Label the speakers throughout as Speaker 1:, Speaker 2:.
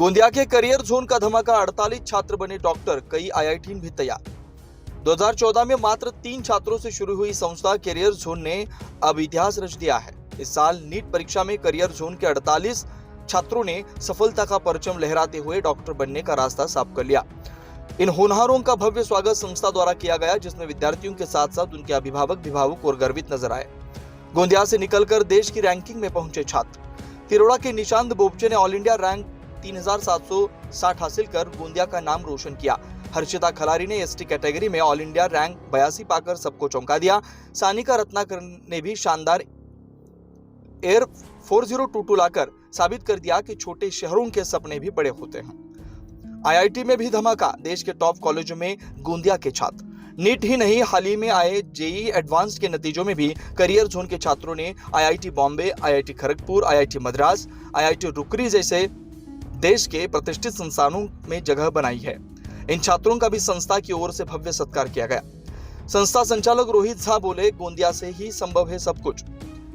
Speaker 1: गोंदिया के career zone का धमाका, 48 छात्र बने डॉक्टर, कई आईआईटी भी तैयार। 2014 में मात्र 3 छात्रों से शुरू हुई संस्था करियर जोन ने अब इतिहास रच दिया है। इस साल नीट परीक्षा में करियर जोन के 48 छात्रों ने सफलता का परचम लहराते हुए डॉक्टर बनने का रास्ता साफ कर लिया। इन होनहारों का भव्य स्वागत संस्था द्वारा किया गया, जिसमें विद्यार्थियों के साथ साथ उनके अभिभावक भी भावुक और गर्वित नजर आए। गोंदिया से निकलकर देश की रैंकिंग में पहुंचे छात्र। तिरोड़ा के निशांत बोबचे ने ऑल इंडिया रैंक 3760 हासिल कर गोंदिया का नाम रोशन किया। हर्षिता खलारी ने एसटी कैटेगरी में ऑल इंडिया रैंक 82 पाकर सबको चौंका दिया। सानिका रत्नाकर ने भी शानदार एयर 4022 लाकर साबित कर दिया कि छोटे शहरों के सपने भी बड़े होते हैं। आईआईटी में भी धमाका, देश के टॉप कॉलेजों में गोंदिया के छात्र। नीट ही नहीं, हाल ही में आए जेईई एडवांस्ड के नतीजों में भी करियर जोन के छात्रों ने IIT Bombay, IIT Kharagpur, IIT Madras, IIT Roorkee जैसे देश के प्रतिष्ठित संस्थानों में जगह बनाई है। इन छात्रों का भी संस्था की ओर से भव्य सत्कार किया गया। संस्था संचालक रोहित झा बोले, गोंदिया से ही संभव है सब कुछ।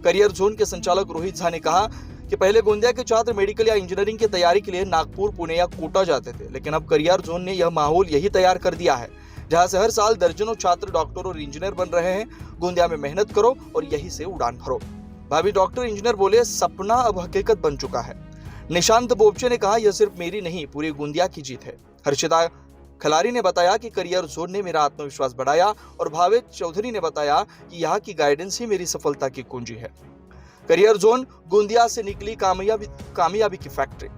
Speaker 1: करियर जोन के संचालक रोहित झा ने कहा कि पहले गोंदिया के छात्र मेडिकल या इंजीनियरिंग की तैयारी के लिए नागपुर, पुणे या कोटा जाते थे, लेकिन अब करियर जोन ने यह माहौल यही तैयार कर दिया है, जहां से हर साल दर्जनों छात्र डॉक्टर और इंजीनियर बन रहे हैं। गोंदिया में मेहनत करो और यहीं से उड़ान भरो। भावी डॉक्टर इंजीनियर बोले, सपना अब हकीकत बन चुका है। निशांत बोबचे ने कहा, यह सिर्फ मेरी नहीं, पूरी गोंदिया की जीत है। हर्षिता खलारी ने बताया कि करियर जोन ने मेरा आत्मविश्वास बढ़ाया, और भावेश चौधरी ने बताया कि यहाँ की गाइडेंस ही मेरी सफलता की कुंजी है। करियर जोन गोंदिया से निकली कामयाबी की फैक्ट्री।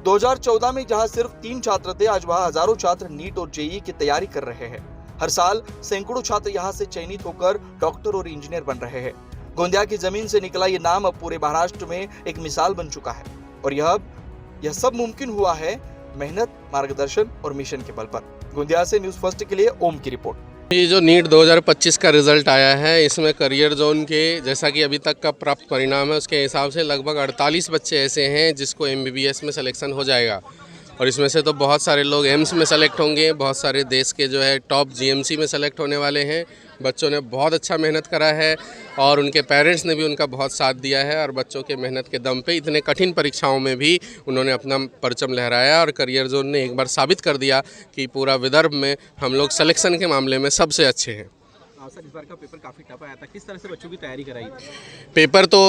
Speaker 1: 2014 में जहां सिर्फ 3 छात्र थे, आज वहां हजारों छात्र नीट और जेईई की तैयारी कर रहे हैं। हर साल सैकड़ों छात्र यहां से चयनित होकर डॉक्टर और इंजीनियर बन रहे हैं। गोंदिया की जमीन से निकला ये नाम अब पूरे महाराष्ट्र में एक मिसाल बन चुका है, और यह सब मुमकिन हुआ है मेहनत, मार्गदर्शन और मिशन के बल पर। गोंदिया से न्यूज़ फर्स्ट के लिए ओम की रिपोर्ट।
Speaker 2: ये जो नीट 2025 का रिजल्ट आया है, इसमें करियर जोन के जैसा कि अभी तक का प्राप्त परिणाम है, उसके हिसाब से लगभग 48 बच्चे ऐसे हैं जिसको एमबीबीएस में सिलेक्शन हो जाएगा। और इसमें से तो बहुत सारे लोग एम्स में सेलेक्ट होंगे, बहुत सारे देश के जो है टॉप जीएमसी में सेलेक्ट होने वाले हैं। बच्चों ने बहुत अच्छा मेहनत करा है और उनके पेरेंट्स ने भी उनका बहुत साथ दिया है, और बच्चों के मेहनत के दम पे इतने कठिन परीक्षाओं में भी उन्होंने अपना परचम लहराया। और करियर जोन ने एक बार साबित कर दिया कि पूरा विदर्भ में हम लोग सिलेक्शन के मामले में सबसे अच्छे हैं।
Speaker 3: सर, इस बार का पेपर काफ़ी टफ आया था, किस तरह से बच्चों की तैयारी कराई?
Speaker 2: पेपर तो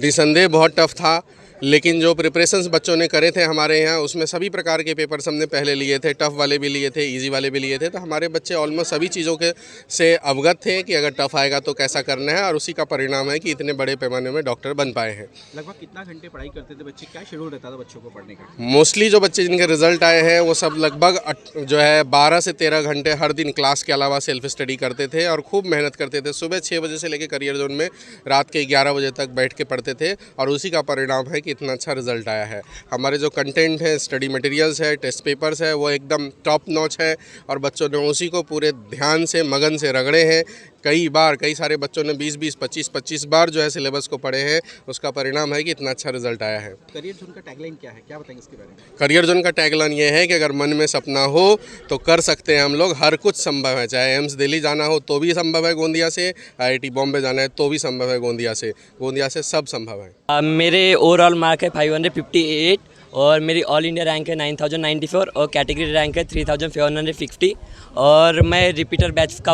Speaker 2: निसंदेह बहुत टफ था, लेकिन जो प्रिपरेशंस बच्चों ने करे थे हमारे यहाँ, उसमें सभी प्रकार के पेपर्स हमने पहले लिए थे। टफ़ वाले भी लिए थे, इजी वाले भी लिए थे। तो हमारे बच्चे ऑलमोस्ट सभी चीज़ों के से अवगत थे कि अगर टफ़ आएगा तो कैसा करना है, और उसी का परिणाम है कि इतने बड़े पैमाने में डॉक्टर बन पाए हैं।
Speaker 3: लगभग कितना घंटे पढ़ाई करते थे बच्चे? क्या शेड्यूल रहता था बच्चों को पढ़ने का?
Speaker 2: मोस्टली जो बच्चे जिनके रिजल्ट आए हैं वो सब लगभग जो है 12 से 13 घंटे हर दिन क्लास के अलावा सेल्फ स्टडी करते थे और खूब मेहनत करते थे। सुबह 6 बजे से लेकर करियर जोन में रात के 11 बजे तक बैठ के पढ़ते थे, और उसी का परिणाम है कि इतना अच्छा रिजल्ट आया है। हमारे जो कंटेंट है, स्टडी मटेरियल्स है, टेस्ट पेपर्स है, वो एकदम टॉप नॉच है, और बच्चों ने उसी को पूरे ध्यान से, मगन से रगड़े हैं। कई सारे बच्चों ने 20-20, 25-25 बार जो है सिलेबस को पढ़े हैं। उसका परिणाम है कि इतना अच्छा रिजल्ट आया है।
Speaker 3: करियर जोन का टैगलाइन क्या है, क्या बताएंगे इसके बारे में?
Speaker 2: करियर जोन का टैगलाइन ये है कि अगर मन में सपना हो तो कर सकते हैं हम लोग, हर कुछ संभव है। चाहे एम्स दिल्ली जाना हो तो भी संभव है गोंदिया से, आईआईटी बॉम्बे जाना है तो भी संभव है गोंदिया से सब संभव है।
Speaker 4: मेरे ओवरऑल मार्क है 558, और मेरी ऑल इंडिया रैंक है 9094, और कैटेगरी रैंक है 3450, और मैं रिपीटर बैच का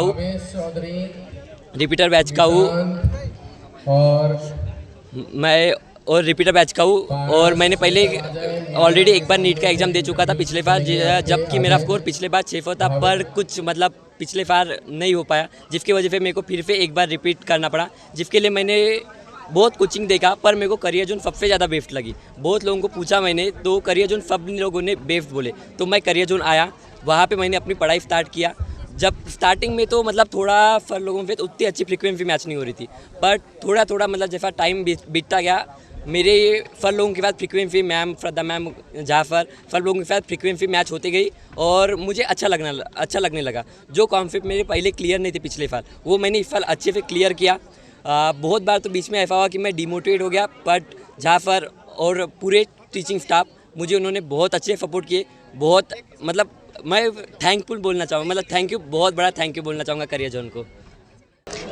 Speaker 4: हूँ और मैंने पहले ऑलरेडी एक बार नीट का एग्ज़ाम दे चुका था पिछले बार, जबकि मेरा स्कोर पिछले बार 600 था, पर कुछ मतलब पिछले बार नहीं हो पाया, जिसकी वजह से मेरे को फिर से एक बार रिपीट करना पड़ा, जिसके लिए मैंने बहुत कोचिंग देखा, पर मेरे को करियर जोन सबसे ज़्यादा बेस्ट लगी। बहुत लोगों को पूछा मैंने, तो करियर जोन सब लोगों ने बेस्ट बोले, तो मैं करियर जोन आया। वहाँ पे मैंने अपनी पढ़ाई स्टार्ट किया। जब स्टार्टिंग में तो मतलब थोड़ा फर लोगों पे उतनी अच्छी फ्रीक्वेंसी मैच नहीं हो रही थी, पर थोड़ा मतलब जैसा टाइम बीतता गया, मेरे फर लोगों के साथ फ्रीक्वेंसी श्रद्धा मैम जाफर फर लोगों के साथ फ्रीक्वेंसी मैच होती गई, और मुझे अच्छा लगने लगा। जो कॉन्सेप्ट मेरे पहले क्लियर नहीं थे पिछले साल, वो मैंने इस साल अच्छे से क्लियर किया। बहुत बार तो बीच में ऐसा हुआ कि मैं डिमोटिवेट हो गया, बट जाफर और पूरे टीचिंग स्टाफ मुझे उन्होंने बहुत अच्छे सपोर्ट किए। बहुत मतलब मैं थैंकफुल बोलना चाहूँगा, मतलब थैंक यू, बहुत बड़ा थैंक यू बोलना चाहूँगा करियर जोन को।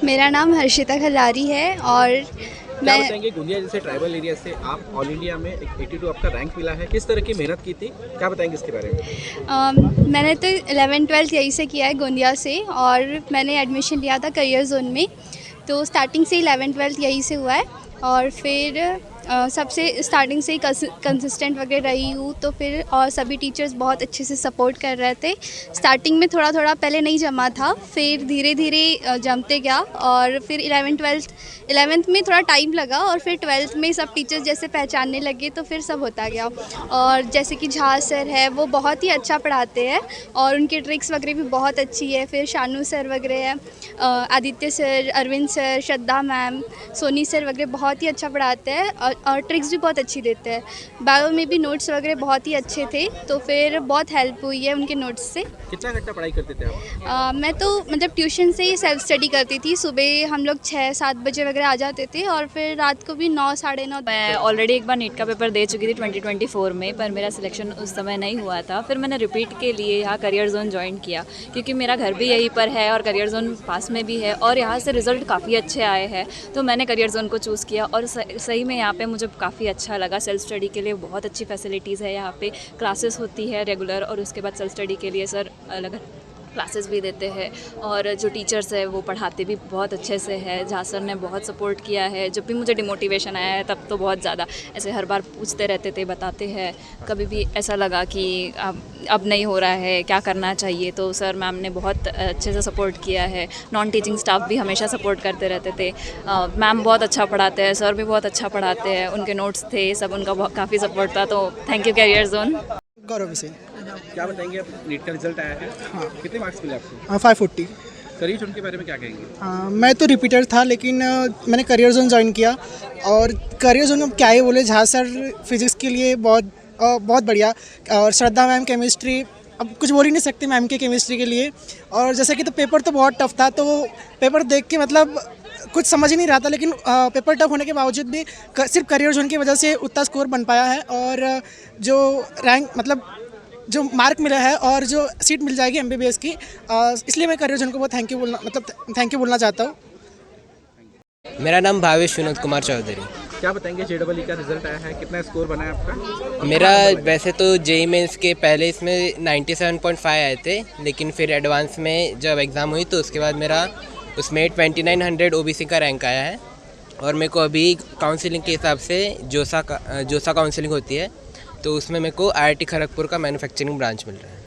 Speaker 5: मेरा नाम हर्षिता खलारी है और
Speaker 3: क्या
Speaker 5: मैं
Speaker 3: बताएंगे गोंदिया जैसे ट्राइबल एरिया से आप ऑल इंडिया में 82 आपका रैंक मिला है, किस तरह की मेहनत की थी, क्या बताएंगे इसके बारे में?
Speaker 5: मैंने तो 11-12 यहीं से किया है गोंदिया से, और मैंने एडमिशन लिया था करियर जोन में, तो स्टार्टिंग से 11-12 यहीं से हुआ है। और फिर सबसे स्टार्टिंग से ही कंसिस्टेंट वगैरह रही हूँ, तो फिर और सभी टीचर्स बहुत अच्छे से सपोर्ट कर रहे थे। स्टार्टिंग में थोड़ा थोड़ा पहले नहीं जमा था, फिर धीरे धीरे जमते गया, और फिर 11th में थोड़ा टाइम लगा, और फिर 12th में सब टीचर्स जैसे पहचानने लगे तो फिर सब होता गया। और जैसे कि झा सर है, वो बहुत ही अच्छा पढ़ाते हैं और उनकी ट्रिक्स वगैरह भी बहुत अच्छी है। फिर शानू सर वगैरह है, आदित्य सर, अरविंद सर, श्रद्धा मैम, सोनी सर वगैरह बहुत ही अच्छा पढ़ाते हैं, और ट्रिक्स भी बहुत अच्छी देते हैं। बायो में भी नोट्स वगैरह बहुत ही अच्छे थे, तो फिर बहुत हेल्प हुई है उनके नोट्स से।
Speaker 3: कितना घंटा पढ़ाई करते थे आप?
Speaker 5: मैं तो मतलब ट्यूशन से ही सेल्फ स्टडी करती थी। सुबह हम लोग 6-7 बजे वगैरह आ जाते थे, और फिर रात को भी 9-9:30।
Speaker 6: मैं ऑलरेडी एक बार नीट का पेपर दे चुकी थी 2024 में, पर मेरा सिलेक्शन उस समय नहीं हुआ था। फिर मैंने रिपीट के लिए यहाँ करियर जोन ज्वाइन किया, क्योंकि मेरा घर भी यहीं पर है और करियर जोन पास में भी है, और यहाँ से रिज़ल्ट काफ़ी अच्छे आए हैं, तो मैंने करियर जोन को चूज़ किया। और सही में यहाँ पे मुझे काफ़ी अच्छा लगा। सेल्फ स्टडी के लिए बहुत अच्छी फैसिलिटीज़ है यहाँ पे, क्लासेस होती है रेगुलर, और उसके बाद सेल्फ स्टडी के लिए सर अलग क्लासेस भी देते हैं, और जो टीचर्स है वो पढ़ाते भी बहुत अच्छे से है। झा सर ने बहुत सपोर्ट किया है, जब भी मुझे डिमोटिवेशन आया है तब तो बहुत ज़्यादा ऐसे हर बार पूछते रहते थे, बताते हैं। कभी भी ऐसा लगा कि अब नहीं हो रहा है, क्या करना चाहिए, तो सर मैम ने बहुत अच्छे से सपोर्ट किया है। नॉन टीचिंग स्टाफ भी हमेशा सपोर्ट करते रहते थे। मैम बहुत अच्छा पढ़ाते हैं, सर भी बहुत अच्छा पढ़ाते हैं, उनके नोट्स थे सब, उनका काफ़ी सपोर्ट था, तो थैंक यू करियर जोन।
Speaker 7: गौरव से।
Speaker 3: क्या बताएंगे, अब नीट का रिजल्ट आया है,
Speaker 7: हाँ।
Speaker 3: कितने मार्क्स मिले आपको?
Speaker 7: 540।
Speaker 3: करियर जोन के बारे में क्या कहेंगे?
Speaker 7: मैं तो रिपीटर था, लेकिन मैंने करियर जोन ज्वाइन किया, और करियर जोन में क्या ही बोले, झा सर फिजिक्स के लिए बहुत बढ़िया, और श्रद्धा मैम केमिस्ट्री, अब कुछ बोल ही नहीं सकते मैम के केमिस्ट्री के लिए। और जैसे कि तो पेपर तो बहुत टफ था, तो पेपर देख के मतलब कुछ समझ ही नहीं रहा था, लेकिन पेपर टफ होने के बावजूद भी सिर्फ करियर जोन की वजह से उतना स्कोर बन पाया है, और जो रैंक मतलब जो मार्क मिला है और जो सीट मिल जाएगी MBBS की, इसलिए मैं करियर जोन को बहुत थैंक यू बोलना चाहता हूँ।
Speaker 8: मेरा नाम भावेश विनोद कुमार चौधरी।
Speaker 3: क्या बताएंगे, JEE का रिजल्ट आया है, कितना स्कोर बना है आपका?
Speaker 8: मेरा वैसे तो JEE मेंस के पहले इसमें 97.5 आए थे, लेकिन फिर एडवांस में जब एग्ज़ाम हुई तो उसके बाद मेरा उसमें 2900 OBC का रैंक आया है, और मेरे को अभी काउंसलिंग के हिसाब से जोसा काउंसलिंग होती है, तो उसमें मेरे को IIT खड़गपुर का मैन्युफैक्चरिंग ब्रांच मिल रहा है।